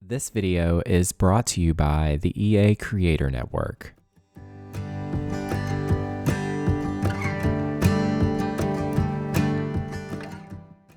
This video is brought to you by the EA Creator Network.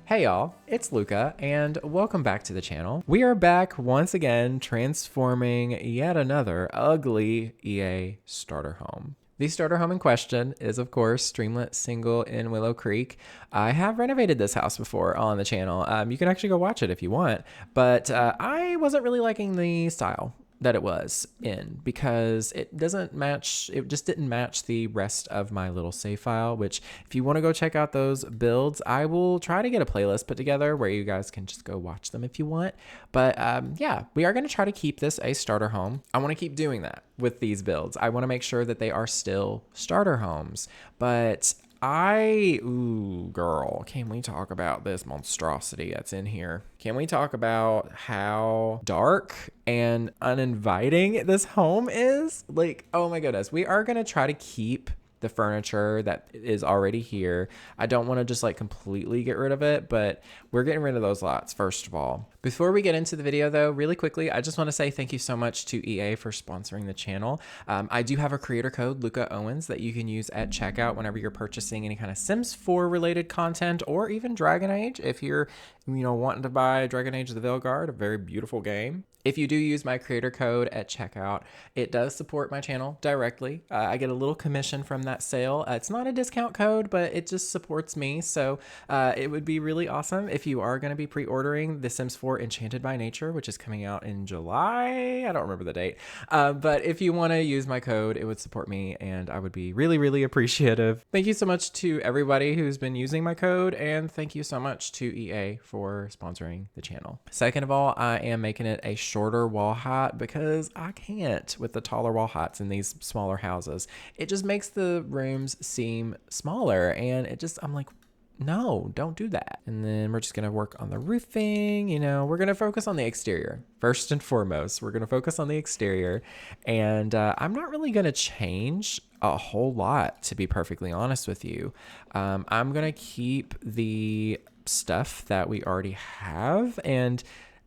Hey y'all, it's Luca, and welcome back to the channel. We are back once again transforming yet another ugly EA starter home. The starter home in question is, of course, Streamlet Single in Willow Creek. I have renovated this house before on the channel. You can actually go watch it if you want, but I wasn't really liking the style that it was in because it doesn't match, it just didn't match the rest of my little save file, which if you want to go check out those builds, I will try to get a playlist put together where you guys can just go watch them if you want. But yeah, we are going to try to keep this a starter home. I want to keep doing that with these builds. I want to make sure that they are still starter homes, but ooh, girl, can we talk about this monstrosity that's in here? Can we talk about how dark and uninviting this home is? Like, oh my goodness, we are going to try to keep the furniture that is already here. I don't want to just like completely get rid of it, but we're getting rid of those lots first of all. Before we get into the video though, really quickly, I just want to say thank you so much to EA for sponsoring the channel. I do have a creator code, luccaowens, that you can use at checkout whenever you're purchasing any kind of Sims 4 related content or even Dragon Age. If you're, wanting to buy Dragon Age the Veilguard, a very beautiful game. If you do use my creator code at checkout, it does support my channel directly. I get a little commission from that sale. It's not a discount code, but it just supports me. So it would be really awesome if you are going to be pre-ordering The Sims 4 Enchanted by Nature, which is coming out in July. I don't remember the date. But if you want to use my code, it would support me and I would be really, really appreciative. Thank you so much to everybody who's been using my code, and thank you so much to EA for sponsoring the channel. Second of all, I am making it a shorter wall height because I can't with the taller wall heights in these smaller houses. It just makes the rooms seem smaller, and I'm like, no, don't do that. And then we're just going to work on the roofing. We're going to focus on the exterior. First and foremost, we're going to focus on the exterior. And I'm not really going to change a whole lot, to be perfectly honest with you. I'm going to keep the stuff that we already have and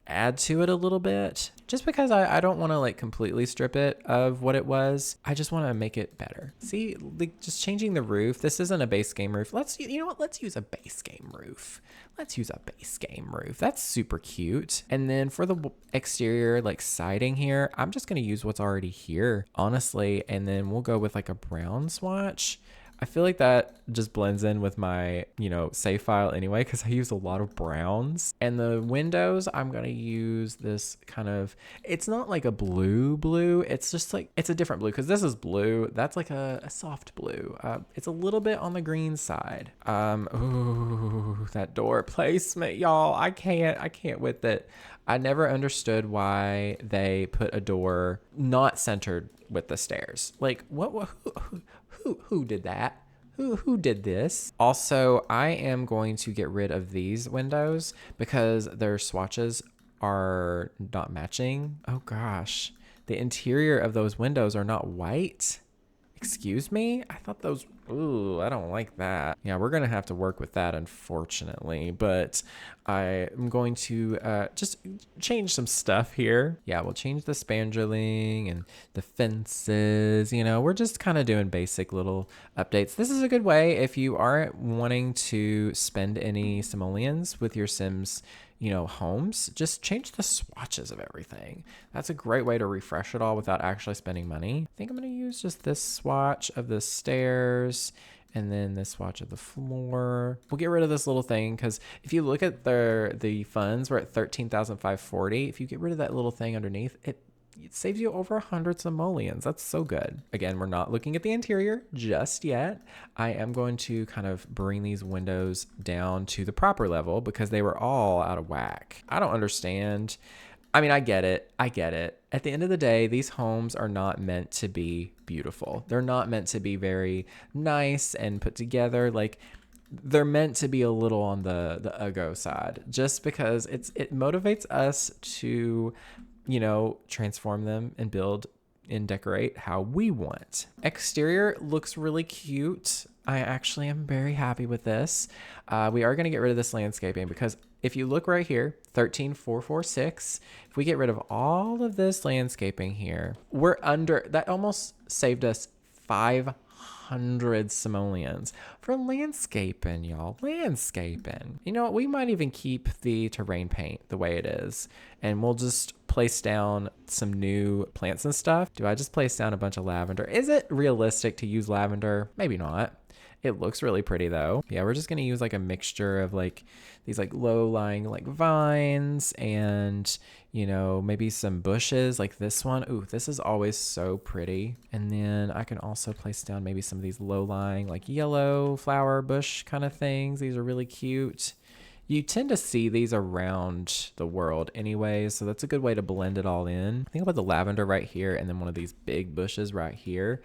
add to it a little bit, just because I don't want to like completely strip it of what it was. I just want to make it better. See, like just changing the roof. This isn't a base game roof. Let's use a base game roof. Let's use a base game roof. That's super cute. And then for the exterior like siding here, I'm just going to use what's already here, honestly. And then we'll go with like a brown swatch. I feel like that just blends in with my, save file anyway, because I use a lot of browns. And the windows, I'm going to use this kind of, it's not like a blue. It's just like, it's a different blue because this is blue. That's like a soft blue. It's a little bit on the green side. Ooh, that door placement, y'all. I can't with it. I never understood why they put a door not centered with the stairs. Like, who did that? Who did this? Also, I am going to get rid of these windows because their swatches are not matching. Oh gosh. The interior of those windows are not white. Excuse me? I thought those, ooh, I don't like that. Yeah, we're going to have to work with that, unfortunately, but I am going to just change some stuff here. Yeah, we'll change the spandreling and the fences. We're just kind of doing basic little updates. This is a good way if you aren't wanting to spend any simoleons with your Sims homes, just change the swatches of everything. That's a great way to refresh it all without actually spending money. I think I'm going to use just this swatch of the stairs and then this swatch of the floor. We'll get rid of this little thing because if you look at the funds, we're at 13,540. If you get rid of that little thing underneath, it saves you over 100 simoleons. That's so good. Again, we're not looking at the interior just yet. I am going to kind of bring these windows down to the proper level because they were all out of whack. I don't understand. I mean, I get it. At the end of the day, these homes are not meant to be beautiful. They're not meant to be very nice and put together. Like, they're meant to be a little on the uggo side just because it motivates us to transform them and build and decorate how we want. Exterior looks really cute. I actually am very happy with this. We are going to get rid of this landscaping because if you look right here, 13,446, if we get rid of all of this landscaping here, we're under, that almost saved us 500 simoleons for landscaping, y'all. Landscaping. You know what? We might even keep the terrain paint the way it is, and we'll just place down some new plants and stuff. Do I just place down a bunch of lavender? Is it realistic to use lavender? Maybe not. It looks really pretty though. Yeah, we're just gonna use like a mixture of like these like low-lying like vines and, you know, maybe some bushes like this one. Ooh, this is always so pretty. And then I can also place down maybe some of these low-lying like yellow flower bush kind of things. These are really cute. You tend to see these around the world anyway, so that's a good way to blend it all in. Think about the lavender right here and then one of these big bushes right here.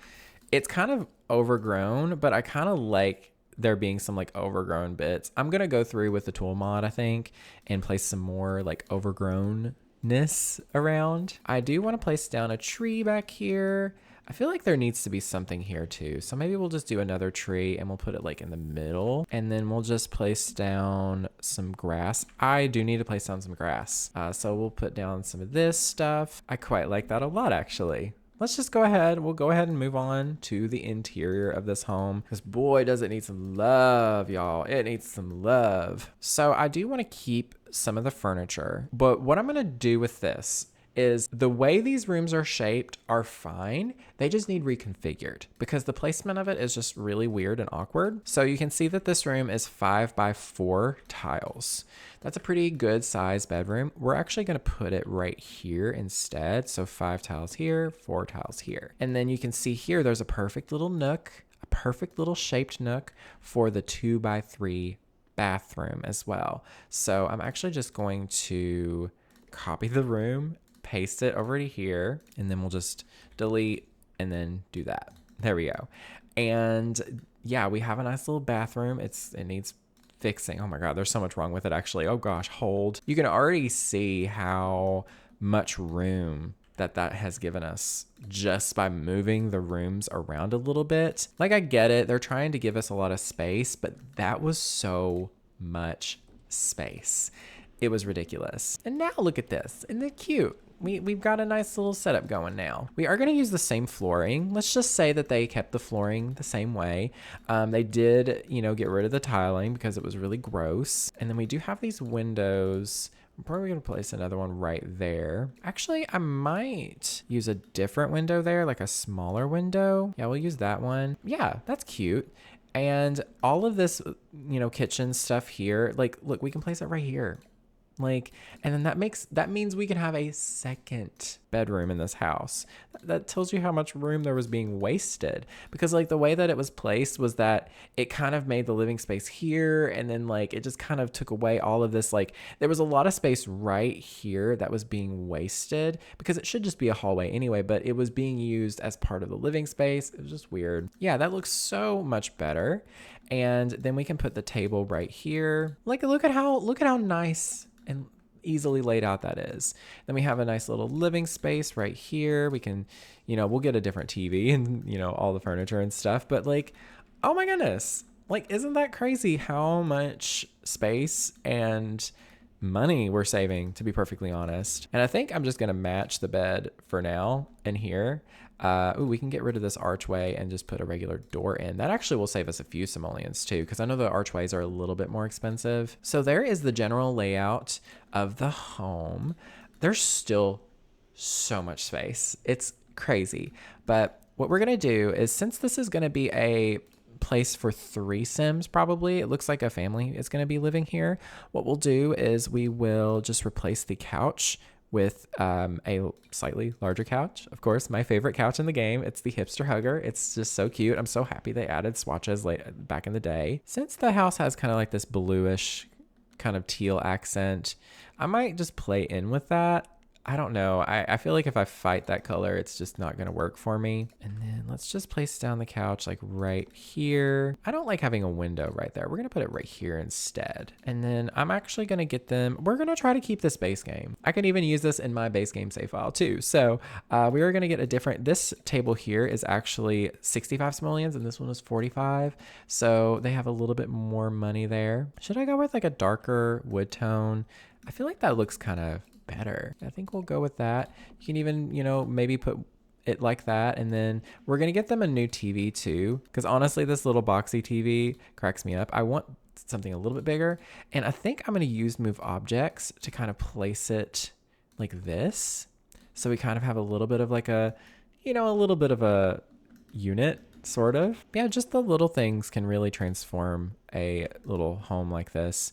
It's kind of overgrown, but I kind of like there being some like overgrown bits. I'm going to go through with the tool mod, I think, and place some more like overgrownness around. I do want to place down a tree back here. I feel like there needs to be something here too. So maybe we'll just do another tree and we'll put it like in the middle, and then we'll just place down some grass. I do need to place down some grass. So we'll put down some of this stuff. I quite like that a lot, actually. Let's just go ahead. We'll go ahead and move on to the interior of this home, because boy, does it need some love, y'all. It needs some love. So I do want to keep some of the furniture, but what I'm going to do with this is the way these rooms are shaped are fine. They just need reconfigured because the placement of it is just really weird and awkward. So you can see that this room is 5x4 tiles. That's a pretty good size bedroom. We're actually going to put it right here instead. So 5 tiles here, 4 tiles here. And then you can see here, there's a perfect little nook, a perfect little shaped nook for the 2x3 bathroom as well. So I'm actually just going to copy the room, paste it over to here, and then we'll just delete and then do that. There we go. And yeah, we have a nice little bathroom. It needs fixing. Oh my God, there's so much wrong with it actually. Oh gosh, hold. You can already see how much room that has given us just by moving the rooms around a little bit. Like, I get it. They're trying to give us a lot of space, but that was so much space. It was ridiculous. And now look at this. Isn't it cute? We've got a nice little setup going now. We are going to use the same flooring. Let's just say that they kept the flooring the same way. They did, you know, get rid of the tiling because it was really gross. And then we do have these windows. I'm probably going to place another one right there. Actually, I might use a different window there, like a smaller window. Yeah, we'll use that one. Yeah, that's cute. And all of this, you know, kitchen stuff here, like, look, we can place it right here. Like, and then that means we can have a second bedroom in this house. That tells you how much room there was being wasted, because like the way that it was placed was that it kind of made the living space here, and then like it just kind of took away all of this. Like, there was a lot of space right here that was being wasted because it should just be a hallway anyway, but it was being used as part of the living space. It was just weird. Yeah, that looks so much better. And then we can put the table right here. Like, look at how nice and easily laid out that is. Then we have a nice little living space right here. We can, you know, we'll get a different TV and, you know, all the furniture and stuff, but like, oh my goodness, like, isn't that crazy how much space and money we're saving, to be perfectly honest? And I think I'm just going to match the bed for now in here. Ooh, we can get rid of this archway and just put a regular door in. That actually will save us a few simoleons too, because I know the archways are a little bit more expensive. So there is the general layout of the home. There's still so much space. It's crazy. But what we're going to do is, since this is going to be a place for 3 Sims, probably, it looks like a family is going to be living here. What we'll do is we will just replace the couch with a slightly larger couch. Of course, my favorite couch in the game. It's the hipster hugger. It's just so cute. I'm so happy they added swatches back in the day. Since the house has kind of like this bluish kind of teal accent, I might just play in with that I don't know. I feel like if I fight that color, it's just not going to work for me. And then let's just place down the couch like right here. I don't like having a window right there. We're going to put it right here instead. And then I'm actually going to get them. We're going to try to keep this base game. I can even use this in my base game save file too. So we are going to get a different, this table here is actually 65 simoleons and this one is 45. So they have a little bit more money there. Should I go with like a darker wood tone? I feel like that looks kind of better. I think we'll go with that. You can even, you know, maybe put it like that. And then we're going to get them a new TV too. Because honestly, this little boxy TV cracks me up. I want something a little bit bigger. And I think I'm going to use move objects to kind of place it like this. So we kind of have a little bit of like a, you know, a little bit of a unit sort of. Yeah, just the little things can really transform a little home like this.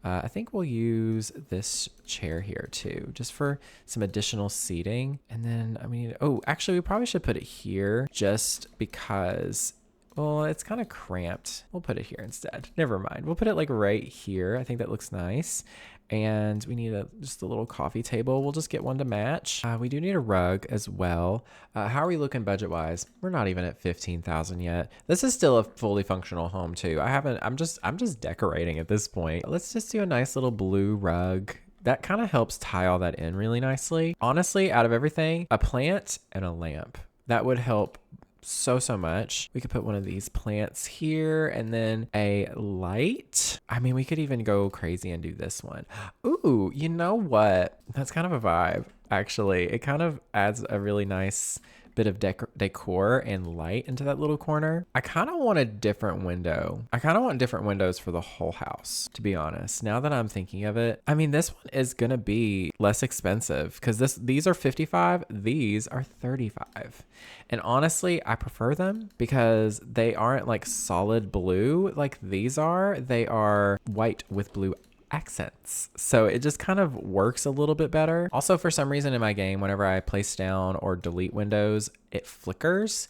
I think we'll use this chair here too, just for some additional seating. And then, I mean, oh, actually we probably should put it here just because, well, it's kind of cramped. We'll put it here instead. Never mind. We'll put it like right here. I think that looks nice. And we need just a little coffee table. We'll just get one to match. We do need a rug as well. How are we looking budget wise? We're not even at 15,000 yet. This is still a fully functional home too. I'm just decorating at this point. Let's just do a nice little blue rug. That kind of helps tie all that in really nicely. Honestly, out of everything, a plant and a lamp, that would help so much. We could put one of these plants here and then a light. I mean, we could even go crazy and do this one. Ooh, you know what? That's kind of a vibe, actually. It kind of adds a really nice bit of decor and light into that little corner. I kind of want a different window. I kind of want different windows for the whole house, to be honest. Now that I'm thinking of it, I mean, this one is gonna be less expensive because these are 55, these are 35. And honestly, I prefer them because they aren't like solid blue like these are. They are white with blue accents. So it just kind of works a little bit better. Also, for some reason in my game, whenever I place down or delete windows, it flickers.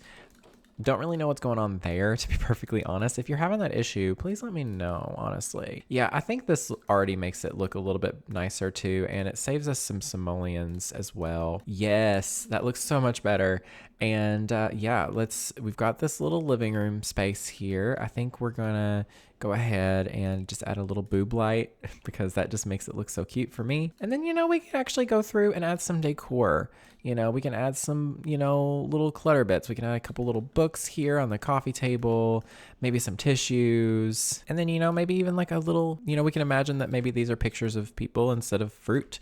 Don't really know what's going on there, to be perfectly honest. If you're having that issue, please let me know, honestly. Yeah, I think this already makes it look a little bit nicer too, and it saves us some simoleons as well. Yes, that looks so much better. And yeah, we've got this little living room space here. I think we're gonna go ahead and just add a little boob light because that just makes it look so cute for me. And then, you know, we can actually go through and add some decor. You know, we can add some, you know, little clutter bits. We can add a couple little books here on the coffee table, maybe some tissues, and then, you know, maybe even like a little, you know, we can imagine that maybe these are pictures of people instead of fruit,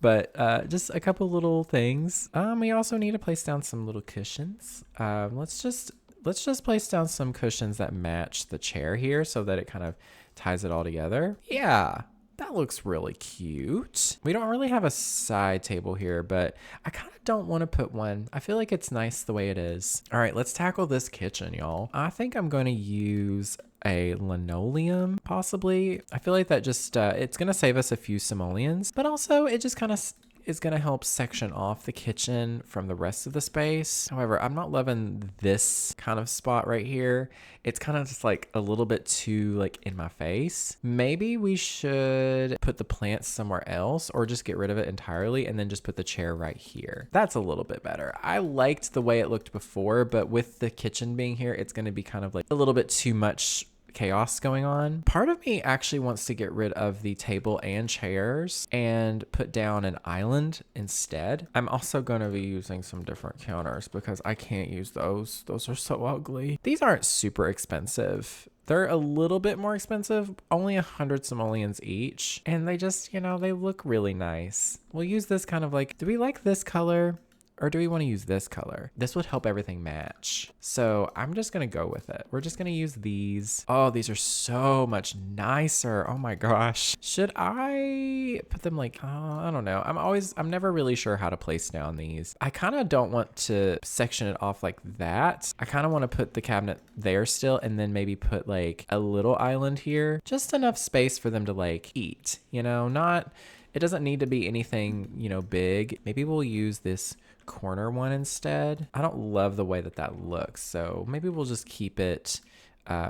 but just a couple little things. We also need to place down some little cushions. Let's just place down some cushions that match the chair here so that it kind of ties it all together. Yeah. That looks really cute. We don't really have a side table here, but I kind of don't want to put one. I feel like it's nice the way it is. All right, let's tackle this kitchen, y'all. I think I'm going to use a linoleum, possibly. I feel like that just, it's going to save us a few simoleons, but also it just kind of is going to help section off the kitchen from the rest of the space. However, I'm not loving this kind of spot right here. It's kind of just like a little bit too like in my face. Maybe we should put the plants somewhere else or just get rid of it entirely and then just put the chair right here. That's a little bit better. I liked the way it looked before, but with the kitchen being here, it's going to be kind of like a little bit too much chaos going on. Part of me actually wants to get rid of the table and chairs and put down an island instead. I'm also going to be using some different counters because I can't use those. Those are so ugly. These aren't super expensive. They're a little bit more expensive, only 100 simoleons each. And they just, you know, they look really nice. We'll use this kind of like, do we like this color? Or do we want to use this color? This would help everything match. So I'm just going to go with it. We're just going to use these. Oh, these are so much nicer. Oh my gosh. Should I put them like, I don't know. I'm never really sure how to place down these. I kind of don't want to section it off like that. I kind of want to put the cabinet there still and then maybe put like a little island here. Just enough space for them to like eat, you know, it doesn't need to be anything, you know, big. Maybe we'll use this corner one instead. I don't love the way that looks, so maybe we'll just keep it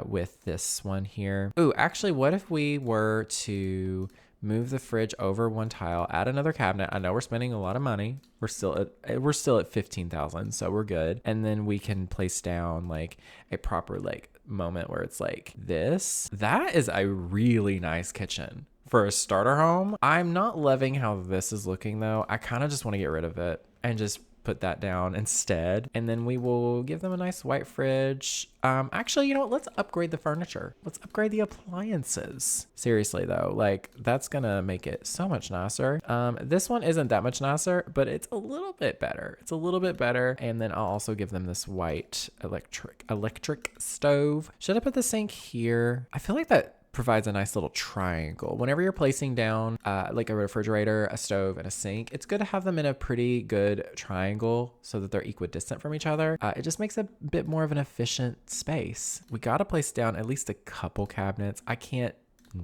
with this one here. Ooh, actually, what if we were to move the fridge over one tile, add another cabinet. I know we're spending a lot of money. We're still at 15,000, so we're good. And then we can place down like a proper like moment where it's like this. That is a really nice kitchen for a starter home. I'm not loving how this is looking though. I kind of just want to get rid of it and just put that down instead. And then we will give them a nice white fridge. Actually, you know what? Let's upgrade the furniture. Let's upgrade the appliances. Seriously though, like that's gonna make it so much nicer. This one isn't that much nicer, but it's a little bit better. It's a little bit better. And then I'll also give them this white electric stove. Should I put the sink here? I feel like that provides a nice little triangle. Whenever you're placing down like a refrigerator, a stove, and a sink, it's good to have them in a pretty good triangle so that they're equidistant from each other. It just makes a bit more of an efficient space. We got to place down at least a couple cabinets. I can't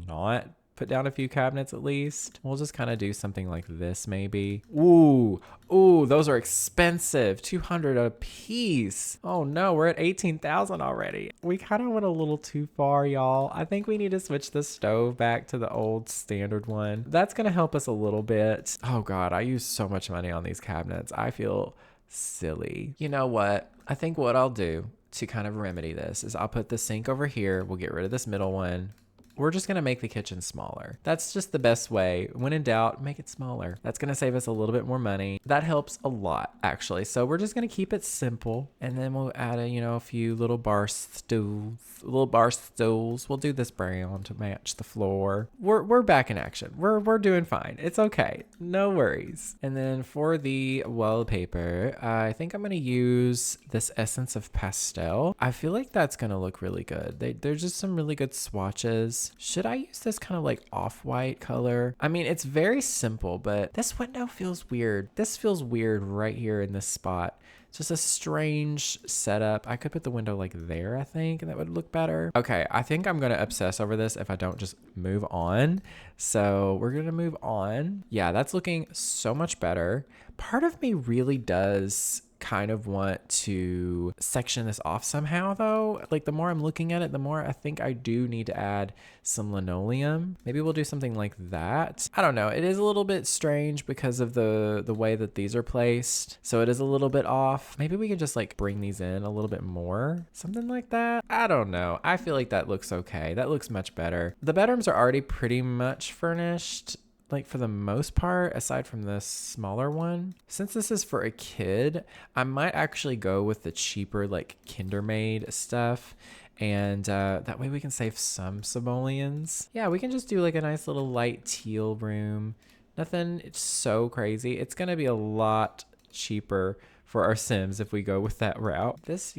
not put down a few cabinets at least. We'll just kind of do something like this maybe. Ooh, those are expensive. 200 a piece. Oh no, we're at 18,000 already. We kind of went a little too far, y'all. I think we need to switch the stove back to the old standard one. That's gonna help us a little bit. Oh God, I use so much money on these cabinets. I feel silly. You know what? I think what I'll do to kind of remedy this is I'll put the sink over here. We'll get rid of this middle one. We're just gonna make the kitchen smaller. That's just the best way. When in doubt, make it smaller. That's gonna save us a little bit more money. That helps a lot, actually. So we're just gonna keep it simple, and then we'll add a few little bar stools. We'll do this brown to match the floor. We're back in action. We're doing fine. It's okay. No worries. And then for the wallpaper, I think I'm gonna use this Essence of Pastel. I feel like that's gonna look really good. There's just some really good swatches. Should I use this kind of like off-white color? I mean, it's very simple, but this window feels weird. This feels weird right here in this spot. It's just a strange setup. I could put the window like there, I think, and that would look better. Okay, I think I'm gonna obsess over this if I don't just move on. So we're gonna move on. Yeah, that's looking so much better. Part of me really does kind of want to section this off somehow though. Like the more I'm looking at it, the more I think I do need to add some linoleum. Maybe we'll do something like that. I don't know. It is a little bit strange because of the way that these are placed. So it is a little bit off. Maybe we can just like bring these in a little bit more. Something like that. I don't know. I feel like that looks okay. That looks much better. The bedrooms are already pretty much furnished, like for the most part, aside from this smaller one. Since this is for a kid, I might actually go with the cheaper like Kindermaid stuff. And that way we can save some simoleons. Yeah, we can just do like a nice little light teal room. Nothing so crazy. It's gonna be a lot cheaper for our Sims if we go with that route. This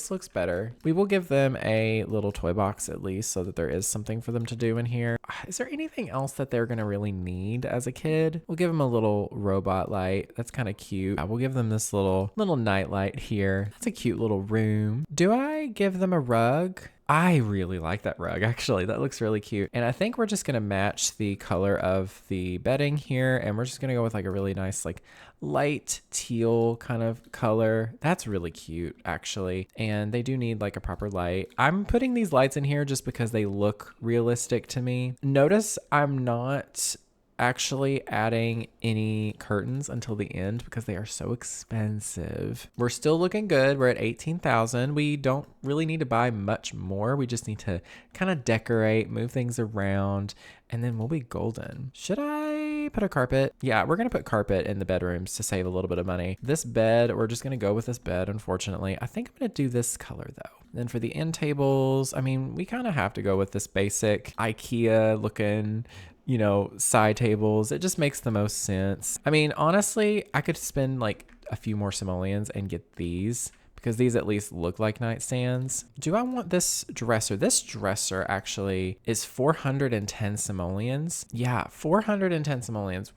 looks better. We will give them a little toy box at least so that there is something for them to do in here. Is there anything else that they're gonna really need as a kid? We'll give them a little robot light. That's kind of cute. We'll give them this little night light here. That's a cute little room. Do I give them a rug? I really like that rug, actually. That looks really cute. And I think we're just gonna match the color of the bedding here, and we're just gonna go with like a really nice like light teal kind of color. That's really cute, actually. And they do need like a proper light. I'm putting these lights in here just because they look realistic to me. Notice I'm not actually adding any curtains until the end because they are so expensive. We're still looking good. We're at 18,000. We don't really need to buy much more. We just need to kind of decorate, move things around, and then we'll be golden. Should I put a carpet? Yeah, we're gonna put carpet in the bedrooms to save a little bit of money. This bed, we're just gonna go with this bed, unfortunately. I think I'm gonna do this color though. Then for the end tables, I mean, we kind of have to go with this basic IKEA looking, side tables. It just makes the most sense. I mean, honestly, I could spend like a few more simoleons and get these because these at least look like nightstands. Do I want this dresser? This dresser actually is 410 simoleons. Yeah, 410 simoleons.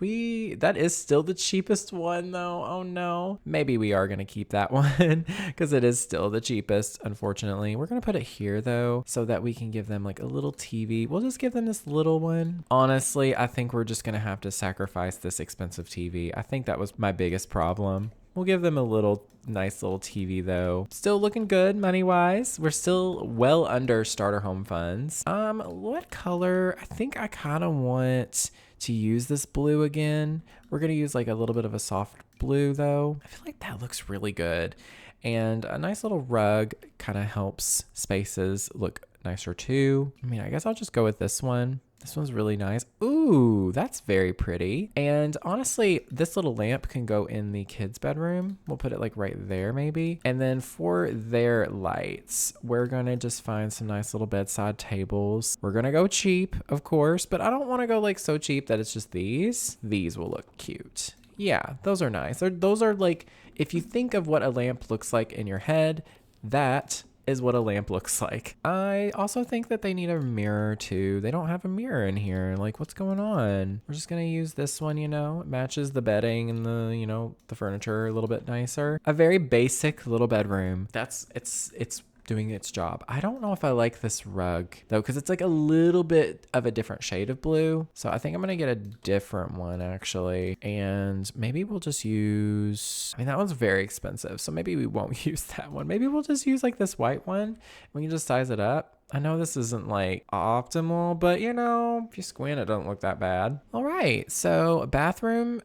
That is still the cheapest one though. Oh no. Maybe we are gonna keep that one because it is still the cheapest, unfortunately. We're gonna put it here though so that we can give them like a little TV. We'll just give them this little one. Honestly, I think we're just gonna have to sacrifice this expensive TV. I think that was my biggest problem. We'll give them a nice little TV though. Still looking good money-wise. We're still well under starter home funds. What color? I think I kind of want to use this blue again. We're going to use like a little bit of a soft blue though. I feel like that looks really good. And a nice little rug kind of helps spaces look nicer too. I mean, I guess I'll just go with this one. This one's really nice. Ooh, that's very pretty. And honestly, this little lamp can go in the kids' bedroom. We'll put it like right there maybe. And then for their lights, we're gonna just find some nice little bedside tables. We're gonna go cheap, of course, but I don't wanna go like so cheap that it's just these. These will look cute. Yeah, those are nice. Those are like, if you think of what a lamp looks like in your head, that is what a lamp looks like. I also think that they need a mirror too. They don't have a mirror in here. Like, what's going on? We're just gonna use this one, you know, it matches the bedding and the, you know, the furniture a little bit nicer. A very basic little bedroom. It's doing its job. I don't know if I like this rug though, because it's like a little bit of a different shade of blue. So I think I'm gonna get a different one actually. And maybe we'll just use, I mean, that one's very expensive. So maybe we won't use that one. Maybe we'll just use like this white one. We can just size it up. I know this isn't like optimal, but you know, if you squint, it doesn't look that bad. All right, so bedrooms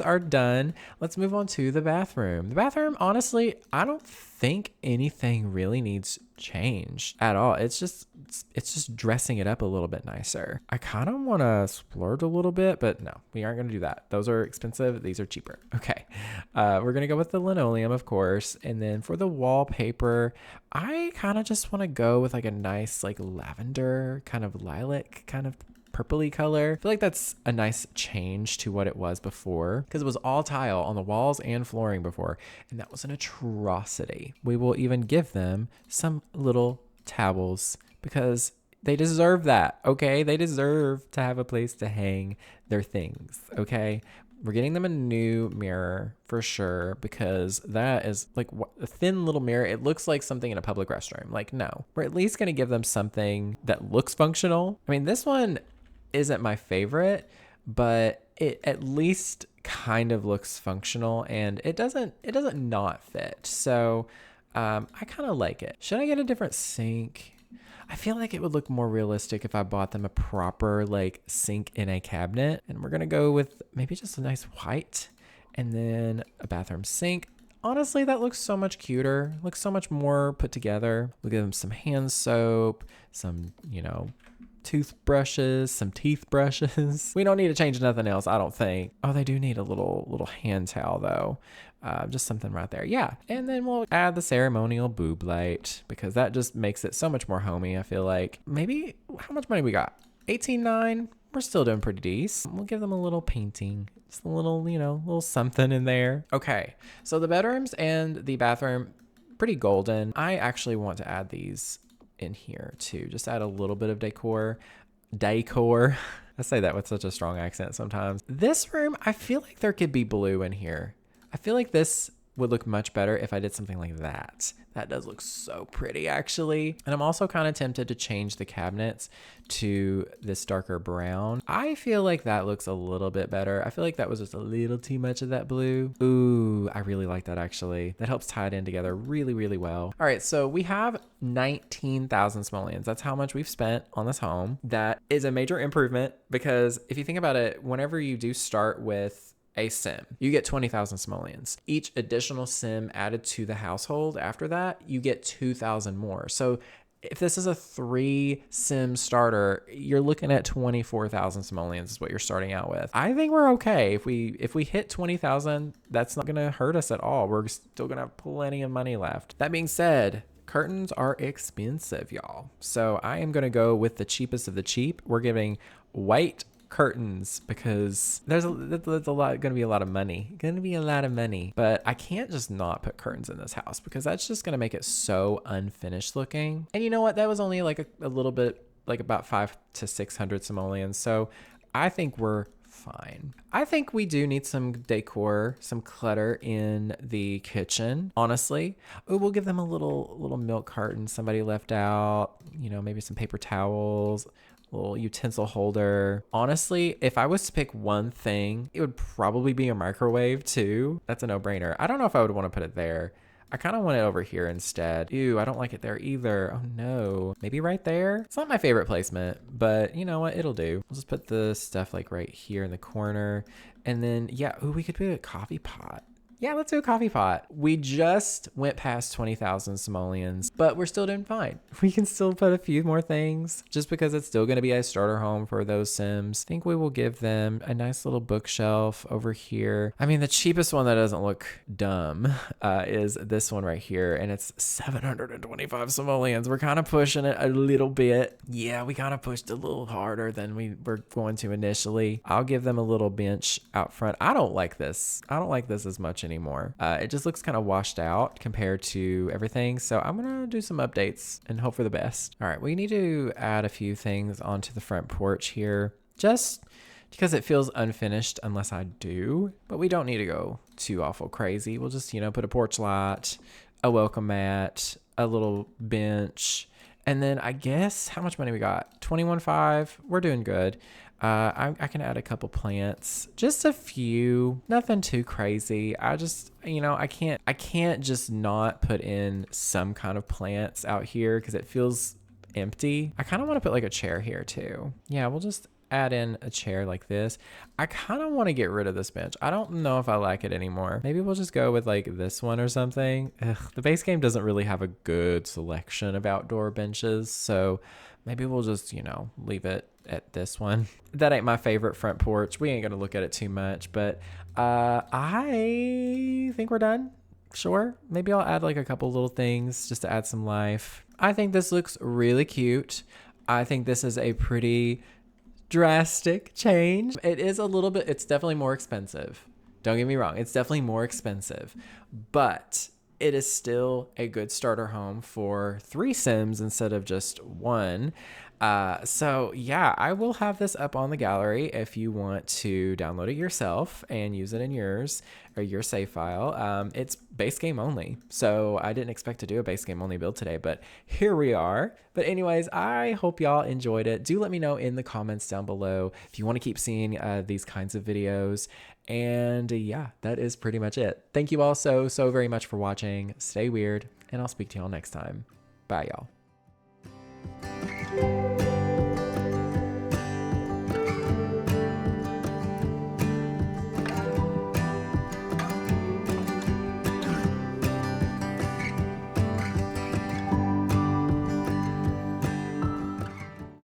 are done. Let's move on to the bathroom. The bathroom, honestly, I don't think anything really needs change at all. It's just dressing it up a little bit nicer. I kind of want to splurge a little bit, but no, we aren't going to do that. Those are expensive. These are cheaper. Okay. We're going to go with the linoleum, of course. And then for the wallpaper, I kind of just want to go with like a nice like lavender kind of lilac kind of purpley color. I feel like that's a nice change to what it was before, because it was all tile on the walls and flooring before, and that was an atrocity. We will even give them some little towels because they deserve that, okay? They deserve to have a place to hang their things, okay? We're getting them a new mirror for sure, because that is like a thin little mirror. It looks like something in a public restroom. Like, no, we're at least going to give them something that looks functional. I mean, this one isn't my favorite, but it at least kind of looks functional, and it doesn't not fit. So I kind of like it. Should I get a different sink? I feel like it would look more realistic if I bought them a proper like sink in a cabinet. And we're gonna go with maybe just a nice white and then a bathroom sink. Honestly, that looks so much cuter, looks so much more put together. We'll give them some hand soap, some, you know, toothbrushes, some teeth brushes. We don't need to change nothing else, I don't think. Oh, they do need a little hand towel though. Just something right there. Yeah. And then we'll add the ceremonial boob light, because that just makes it so much more homey. I feel like maybe, how much money we got? 18.9. We're still doing pretty decent. We'll give them a little painting, just a little, you know, little something in there. Okay. So the bedrooms and the bathroom, pretty golden. I actually want to add these in here too. Just add a little bit of decor. I say that with such a strong accent sometimes. This room, I feel like there could be blue in here. I feel like this would look much better if I did something like that. That does look so pretty actually. And I'm also kind of tempted to change the cabinets to this darker brown. I feel like that looks a little bit better. I feel like that was just a little too much of that blue. Ooh, I really like that actually. That helps tie it in together really, really well. All right, so we have 19,000 simoleons. That's how much we've spent on this home. That is a major improvement, because if you think about it, whenever you do start with a sim, you get 20,000 simoleons. Each additional sim added to the household after that, you get 2,000 more. So if this is a 3 sim starter, you're looking at 24,000 simoleons is what you're starting out with. I think we're okay. If we hit 20,000, that's not gonna hurt us at all. We're still gonna have plenty of money left. That being said, curtains are expensive, y'all. So I am gonna go with the cheapest of the cheap. We're giving white curtains, because there's a lot gonna be a lot of money, but I can't just not put curtains in this house, because that's just gonna make it so unfinished looking. And you know what, that was only like a little bit, like about 500 to 600 simoleons, so I think we're fine. I think we do need some decor, some clutter in the kitchen, honestly. Oh, we'll give them a little milk carton somebody left out, you know, maybe some paper towels, little utensil holder. Honestly, if I was to pick one thing, it would probably be a microwave too. That's a no-brainer. I don't know if I would want to put it there. I kind of want it over here instead. Ew, I don't like it there either. Oh no. Maybe right there? It's not my favorite placement, but you know what? It'll do. We'll just put the stuff like right here in the corner. And then, yeah, ooh, we could put a coffee pot. Yeah, let's do a coffee pot. We just went past 20,000 simoleons, but we're still doing fine. We can still put a few more things just because it's still going to be a starter home for those Sims. I think we will give them a nice little bookshelf over here. I mean, the cheapest one that doesn't look dumb is this one right here, and it's 725 simoleons. We're kind of pushing it a little bit. Yeah, we kind of pushed a little harder than we were going to initially. I'll give them a little bench out front. I don't like this. I don't like this as much anymore. It just looks kind of washed out compared to everything. So I'm going to do some updates and hope for the best. All right, we need to add a few things onto the front porch here, just because it feels unfinished unless I do, but we don't need to go too awful crazy. We'll just, you know, put a porch light, a welcome mat, a little bench, and then I guess how much money we got? 21.5. We're doing good. I can add a couple plants, just a few, nothing too crazy. I just, you know, I can't just not put in some kind of plants out here because it feels empty. I kind of want to put like a chair here too. Yeah, we'll just add in a chair like this. I kind of want to get rid of this bench. I don't know if I like it anymore. Maybe we'll just go with like this one or something. Ugh, the base game doesn't really have a good selection of outdoor benches, so maybe we'll just, you know, leave it at this one. That ain't my favorite front porch. We ain't gonna look at it too much, but I think we're done. Sure, maybe I'll add like a couple little things just to add some life. I think this looks really cute. I think this is a pretty drastic change. It is a little bit, it's definitely more expensive. Don't get me wrong, it's definitely more expensive, but it is still a good starter home for 3 Sims instead of just 1. So yeah, I will have this up on the gallery if you want to download it yourself and use it in yours or your save file. It's base game only, so I didn't expect to do a base game only build today, but here we are. But anyways, I hope y'all enjoyed it. Do let me know in the comments down below if you want to keep seeing these kinds of videos. And yeah, that is pretty much it. Thank you all so very much for watching. Stay weird, and I'll speak to y'all next time. Bye, y'all.